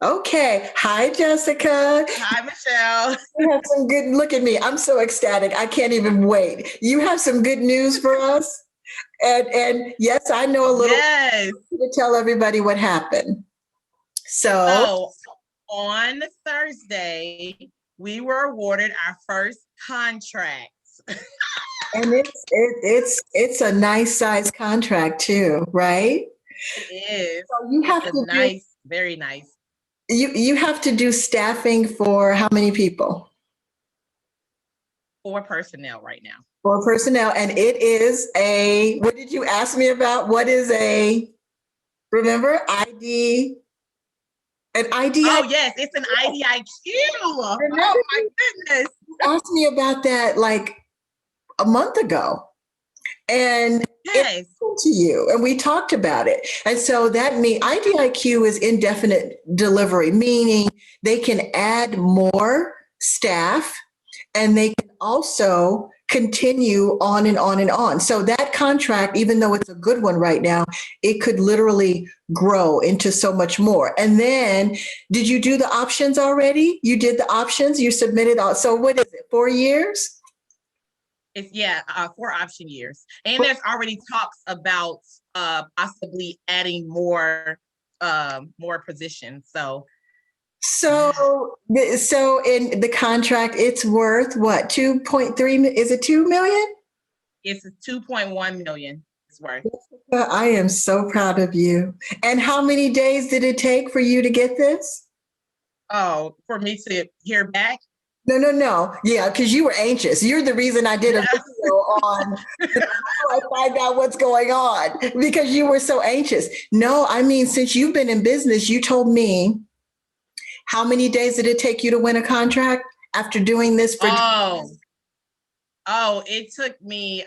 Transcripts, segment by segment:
Okay. Hi, Jessica. Hi, Michelle. You have some good, look at me. I'm so ecstatic. I can't even wait. You have some good news for us. And yes, I know a little Yes. to tell everybody what happened. So, So on Thursday, we were awarded our first contract. and it's a nice size contract too, right? It is. So you It's have a to do nice, very nice. you have to do staffing for how many people? For personnel right now. For personnel, and it is a. What did you ask me about? What is a? Remember ID? An IDI. Oh, yes, it's an IDIQ. Oh, Remember my goodness. you asked me about that like a month ago, and it Yes. happened to you, and we talked about it. And so that means IDIQ is indefinite delivery, meaning they can add more staff and they can also continue on and on and on. So that contract, even though it's a good one right now, it could literally grow into so much more. And then, did you do the options already? You did the options, you submitted all. So what is it, 4 years? It's 4 option years. And there's already talks about possibly adding more positions. So So in the contract, it's worth what, 2.3, is it 2 million? it's 2.1 million it's worth. I am so proud of you. And how many days did it take for you to get this? Oh, for me to hear back. No, no, no. Yeah, because you were anxious. You're the reason I did a video on how I find out what's going on because you were so anxious. No, I mean, since you've been in business, you told me how many days did it take you to win a contract after doing this for Oh, it took me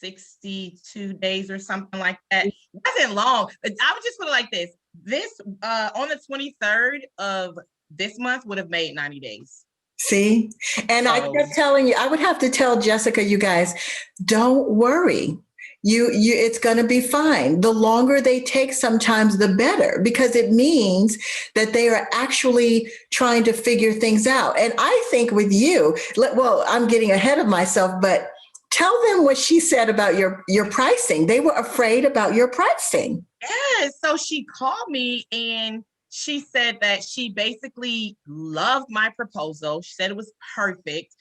62 days or something like that. It wasn't long. I would just put it like this. This on the 23rd of this month would have made 90 days. See? And I So kept telling you, I would have to tell Jessica, you guys, don't worry. You it's going to be fine. The longer they take sometimes the better because it means that they are actually trying to figure things out. And I think with you, well, I'm getting ahead of myself, but tell them what she said about your pricing. They were afraid about your pricing. yeah, so she called me and she said that she basically loved my proposal. She said it was perfect.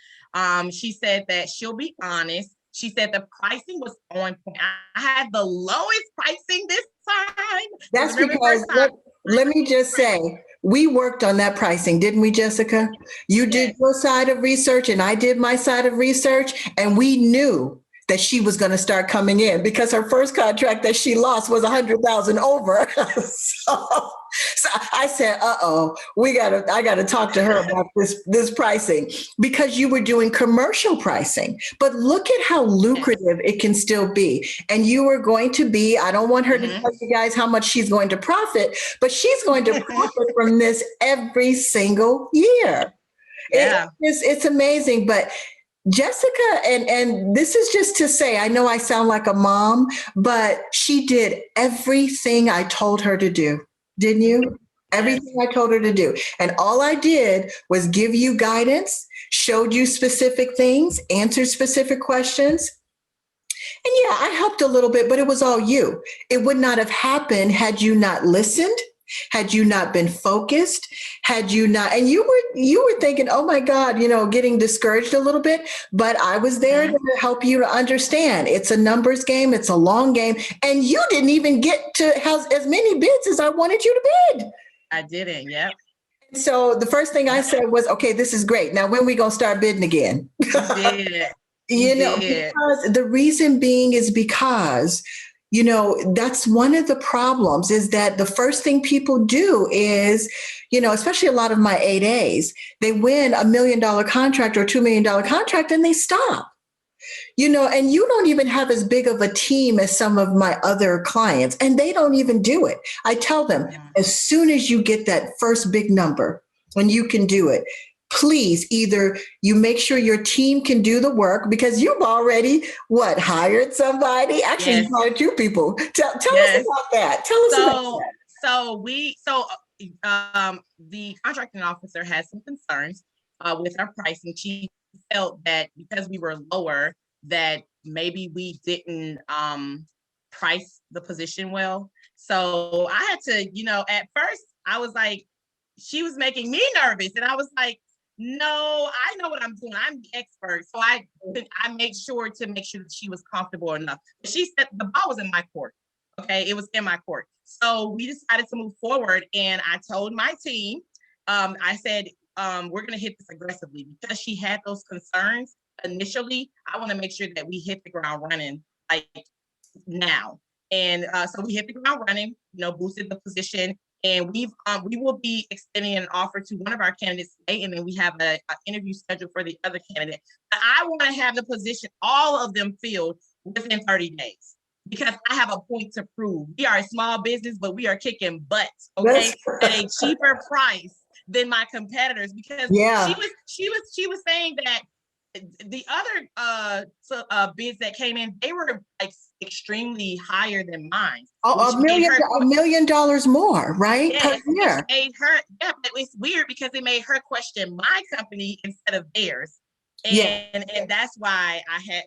She said that she'll be honest. She said the pricing was on point. I had the lowest pricing this time. It was That's the very because first time. let me just say, we worked on that pricing, didn't we, Jessica? You did Yes. your side of research and I did my side of research, and we knew that she was going to start coming in because her first contract that she lost was 100,000 over. So I said, "Uh-oh, I gotta talk to her about this pricing because you were doing commercial pricing. But look at how lucrative it can still be. And you are going to be, I don't want her to tell you guys how much she's going to profit, but she's going to profit from this every single year. Yeah. It's amazing. But Jessica, and this is just to say, I know I sound like a mom, but she did everything I told her to do. Didn't you? Everything I told her to do. And all I did was give you guidance, showed you specific things, answered specific questions. And yeah, I helped a little bit, but it was all you. It would not have happened had you not listened, had you not been focused, had you not, and you were thinking, oh my God, getting discouraged a little bit, but I was there to help you to understand it's a numbers game, it's a long game, and you didn't even get to have as many bids as I wanted you to bid. I didn't. Yep. So the first thing I said was, okay, this is great. Now when we gonna start bidding again? You did. You did. Because the reason being is because that's one of the problems is that the first thing people do is, especially a lot of my 8As, they win $1 million contract or $2 million contract and they stop. And you don't even have as big of a team as some of my other clients, and they don't even do it. I tell them, as soon as you get that first big number, when you can do it, please either you make sure your team can do the work because you've already hired somebody. Actually, Yes. you hired two people. Tell us Yes. about that. Tell us about that. The contracting officer has some concerns with our pricing. She felt that because we were lower, that maybe we didn't price the position well. So I had to, at first I was like, she was making me nervous, and I was like, no, I know what I'm doing. I'm the expert. So I made sure that she was comfortable enough. She said the ball was in my court. Okay, it was in my court. So we decided to move forward, and I told my team, I said, we're going to hit this aggressively because she had those concerns initially. I want to make sure that we hit the ground running like now. And so we hit the ground running, boosted the position, and we will be extending an offer to one of our candidates today, and then we have an interview scheduled for the other candidate. But I want to have the position, all of them filled within 30 days. Because I have a point to prove. We are a small business, but we are kicking butts, okay, at a cheaper price than my competitors. Because she was saying that the other bids that came in, they were like extremely higher than mine. $1 million more, right? Yes, Per year. which made her, but it's weird because it made her question my company instead of theirs. And that's why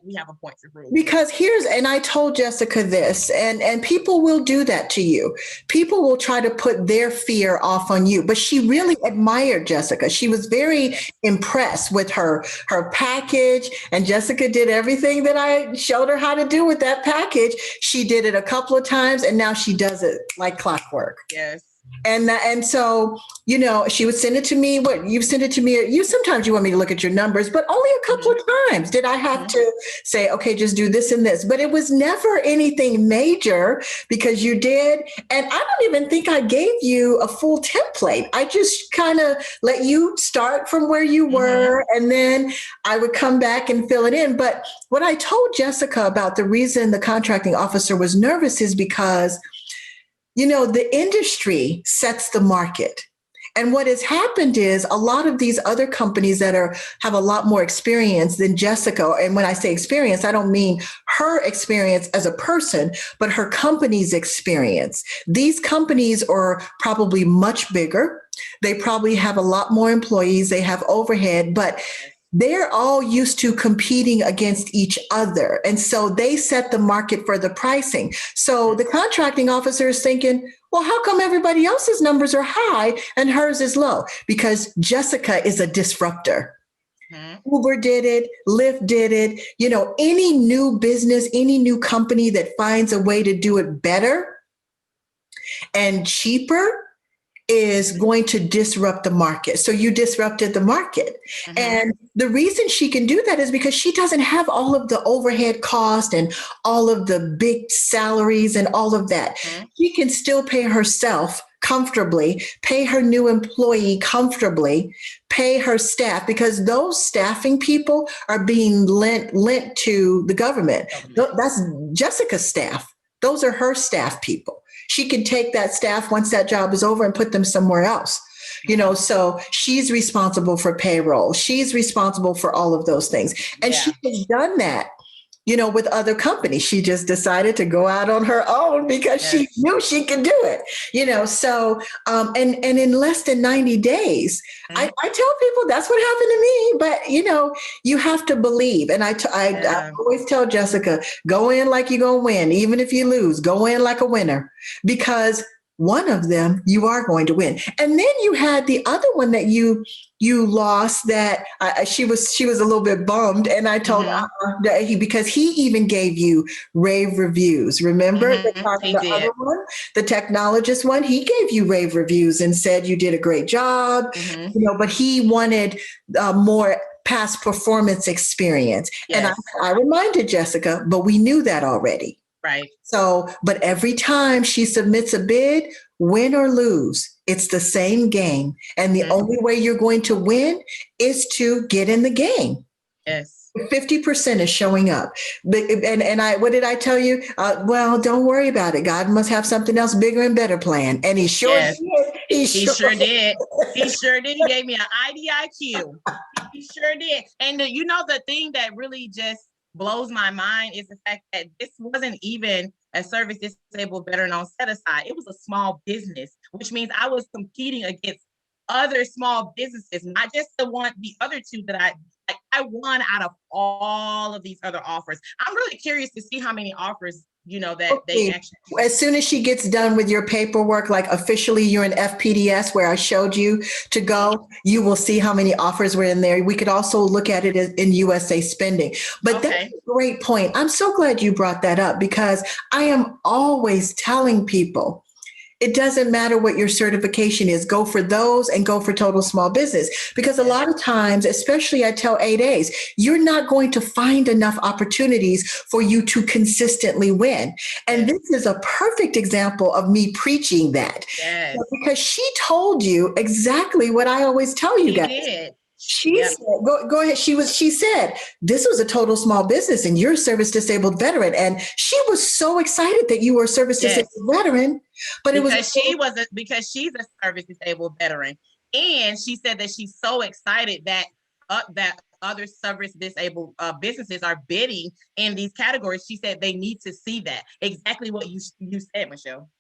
we have a point to prove. Because and I told Jessica this, and people will do that to you. People will try to put their fear off on you, but she really admired Jessica. She was very impressed with her package, and Jessica did everything that I showed her how to do with that package. She did it a couple of times, and now she does it like clockwork. Yes. And so, she would send it to me. You send it to me. Sometimes you want me to look at your numbers, but only a couple of times did I have to say, okay, just do this and this. But it was never anything major because you did. And I don't even think I gave you a full template. I just kind of let you start from where you were, and then I would come back and fill it in. But what I told Jessica about the reason the contracting officer was nervous is because the industry sets the market. And what has happened is a lot of these other companies that have a lot more experience than Jessica. And when I say experience, I don't mean her experience as a person, but her company's experience. These companies are probably much bigger. They probably have a lot more employees. They have overhead, but they're all used to competing against each other. And so they set the market for the pricing. So the contracting officer is thinking, well, how come everybody else's numbers are high and hers is low? Because Jessica is a disruptor. Uber did it, Lyft did it. Any new business, any new company that finds a way to do it better and cheaper is going to disrupt the market. So you disrupted the market. And the reason she can do that is because she doesn't have all of the overhead cost and all of the big salaries and all of that. She can still pay herself comfortably, pay her new employee comfortably, pay her staff, because those staffing people are being lent to the government. That's Jessica's staff. Those are her staff people. She can take that staff once that job is over and put them somewhere else. So she's responsible for payroll. She's responsible for all of those things. And she has done that, with other companies. She just decided to go out on her own because she knew she could do it, so, and in less than 90 days, I tell people that's what happened to me, but you have to believe. And I always tell Jessica, go in like you're going to win. Even if you lose, go in like a winner, because one of them you are going to win. And then you had the other one that you lost that she was a little bit bummed, and I told her because he even gave you rave reviews. Remember the other one, the technologist one, he gave you rave reviews and said you did a great job, but he wanted more past performance experience. And I reminded Jessica, but we knew that already. Right. So, but every time she submits a bid, win or lose, it's the same game. And the only way you're going to win is to get in the game. Yes. 50% is showing up. But, and what did I tell you? Well, don't worry about it. God must have something else bigger and better planned. And he sure Yes, did. he sure did. He sure did. He gave me an IDIQ. He sure did. And the thing that really just blows my mind is the fact that this wasn't even a service disabled veteran on set aside. It was a small business, which means I was competing against other small businesses, not just the other two that I won out of all of these other offers. I'm really curious to see how many offers, that they actually. As soon as she gets done with your paperwork, like officially you're in FPDS where I showed you to go, you will see how many offers were in there. We could also look at it in USA spending. But that's a great point. I'm so glad you brought that up because I am always telling people, it doesn't matter what your certification is. Go for those and go for total small business. Because a lot of times, especially I tell 8As, you're not going to find enough opportunities for you to consistently win. And this is a perfect example of me preaching that. Yes. Because she told you exactly what I always tell you guys. Did. She said, go ahead. She said, this was a total small business and you're a service disabled veteran. And she was so excited that you were a service disabled veteran. But because she's a service disabled veteran. And she said that she's so excited that that other service disabled businesses are bidding in these categories. She said they need to see that. Exactly what you said, Michelle.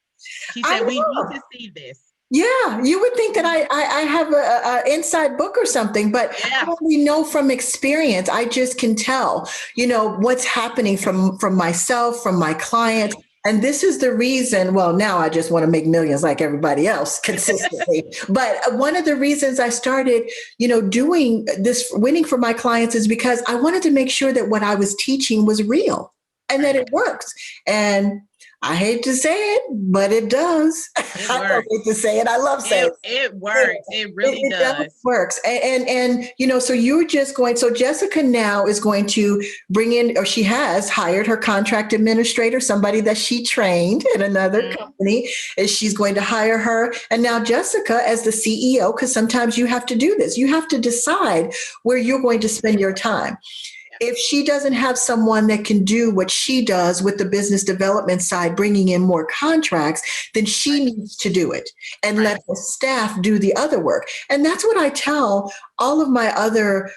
She said we need to see this. Yeah, you would think that I have a inside book or something, but I only know from experience. I just can tell, what's happening from myself, from my clients. And this is the reason, well, now I just want to make millions like everybody else consistently. But one of the reasons I started, doing this, winning for my clients is because I wanted to make sure that what I was teaching was real and that it works. And I hate to say it, but it does. I don't hate to say it. I love saying it. It works. It really does. It works. And so you're just going, so Jessica now is going to bring in, or she has hired her contract administrator, somebody that she trained at another company, and she's going to hire her. And now Jessica as the CEO, because sometimes you have to do this, you have to decide where you're going to spend your time. If she doesn't have someone that can do what she does with the business development side, bringing in more contracts, then she needs to do it and let the staff do the other work. And that's what I tell all of my other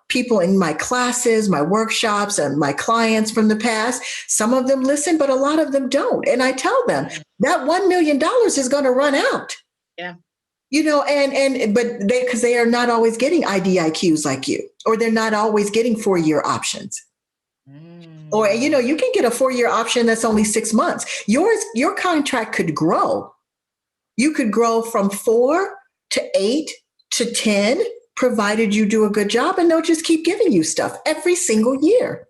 people in my classes, my workshops, and my clients from the past. Some of them listen, but a lot of them don't. And I tell them that $1 million is going to run out. Yeah. Because they are not always getting IDIQs like you, or they're not always getting 4-year options. Or, you can get a 4-year option that's only 6 months. Your contract could grow. You could grow from 4 to 8 to 10, provided you do a good job, and they'll just keep giving you stuff every single year.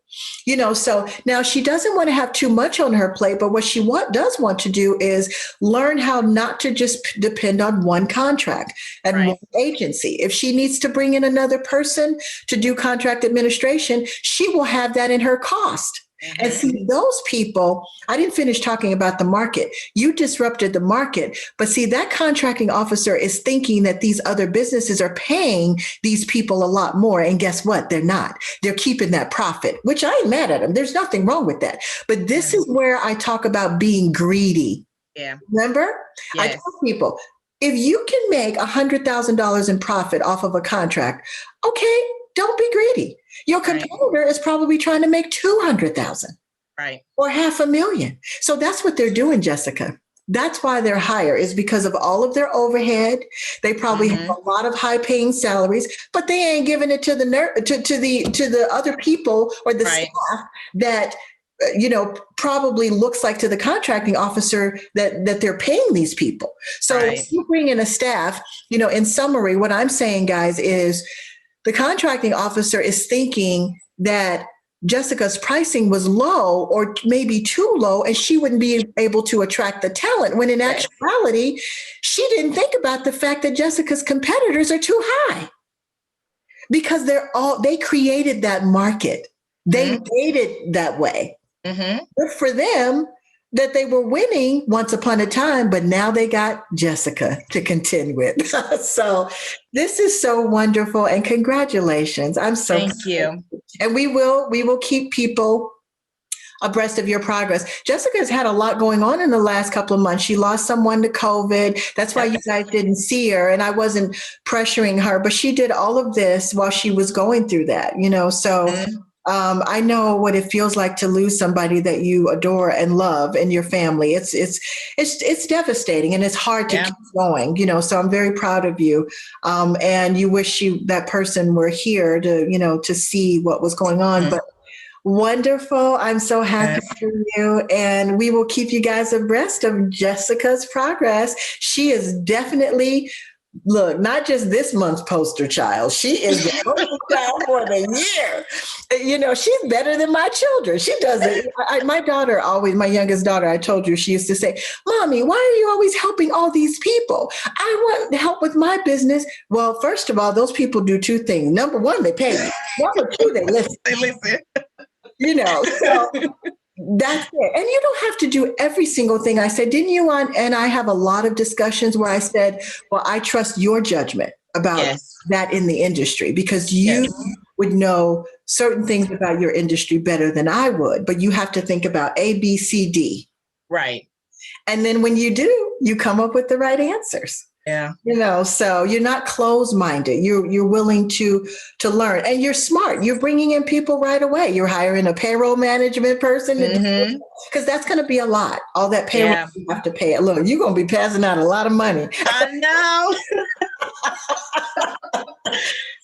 So now she doesn't want to have too much on her plate, but what she does want to do is learn how not to just depend on one contract and one agency. If she needs to bring in another person to do contract administration, she will have that in her cost. And see, those people, I didn't finish talking about the market. You disrupted the market. But see, that contracting officer is thinking that these other businesses are paying these people a lot more. And guess what? They're not. They're keeping that profit, which I ain't mad at them. There's nothing wrong with that. But this is where I talk about being greedy. Yeah. Remember? Yes. I tell people, if you can make $100,000 in profit off of a contract, okay, don't be greedy. Your competitor is probably trying to make 200,000, or $500,000. So that's what they're doing, Jessica. That's why they're higher, is because of all of their overhead. They probably have a lot of high-paying salaries, but they ain't giving it to the other people or the staff that probably looks like to the contracting officer that they're paying these people. So if you bring in a staff, in summary, what I'm saying, guys, is the contracting officer is thinking that Jessica's pricing was low or maybe too low, and she wouldn't be able to attract the talent, when in actuality, she didn't think about the fact that Jessica's competitors are too high, because they created that market. They made it that way. Good for them. that they were winning once upon a time, but now they got Jessica to contend with. So this is so wonderful, and congratulations. I'm so Thank you. And we will keep people abreast of your progress. Jessica's had a lot going on in the last couple of months. She lost someone to COVID. That's why you guys didn't see her, and I wasn't pressuring her, but she did all of this while she was going through that, so I know what it feels like to lose somebody that you adore and love in your family. It's devastating, and it's hard to keep going, so I'm very proud of you. And you wish that person were here to see what was going on, but wonderful. I'm so happy for you. And we will keep you guys abreast of Jessica's progress. She is definitely, look, not just this month's poster child. She is the poster child for the year. She's better than my children. She does it. My daughter always, my youngest daughter, I told you, she used to say, Mommy, why are you always helping all these people? I want help with my business. Well, first of all, those people do two things. Number one, they pay you. Number two, they listen. So that's it. And you don't have to do every single thing I said. Didn't you and I have a lot of discussions where I said, well, I trust your judgment about that in the industry, because you would know certain things about your industry better than I would, but you have to think about A, B, C, D. Right. And then when you do, you come up with the right answers. Yeah. So you're not closed-minded. You're willing to learn, and you're smart. You're bringing in people right away. You're hiring a payroll management person because that's going to be a lot. All that payroll you have to pay. Look, you're going to be passing out a lot of money. I know.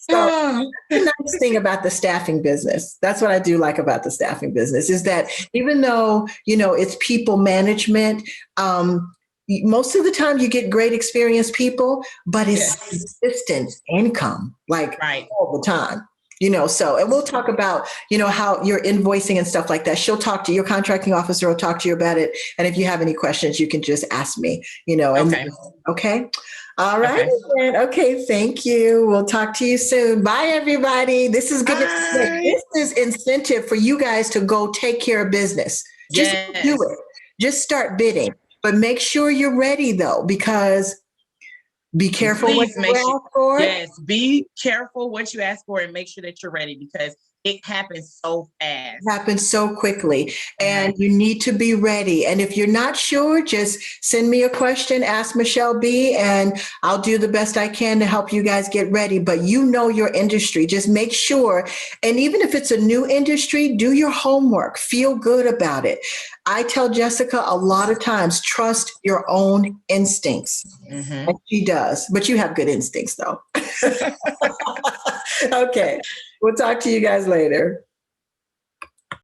So the nice thing about the staffing business, that's what I do like about the staffing business, is that even though, it's people management, most of the time you get great experienced people, but it's consistent income, all the time, so, and we'll talk about, how you're invoicing and stuff like that. She'll talk to your contracting officer, will talk to you about it. And if you have any questions, you can just ask me, okay. All right. Okay. Thank you. We'll talk to you soon. Bye, everybody. This is good. This is incentive for you guys to go take care of business. Just do it. Just start bidding. But make sure you're ready, though, because be careful what you ask for. Yes, be careful what you ask for, and make sure that you're ready, because it happens so fast. It happens so quickly, and you need to be ready. And if you're not sure, just send me a question, ask Michelle B, and I'll do the best I can to help you guys get ready. But your industry, just make sure. And even if it's a new industry, do your homework, feel good about it. I tell Jessica a lot of times, trust your own instincts. And she does, but you have good instincts though. Okay. We'll talk to you guys later.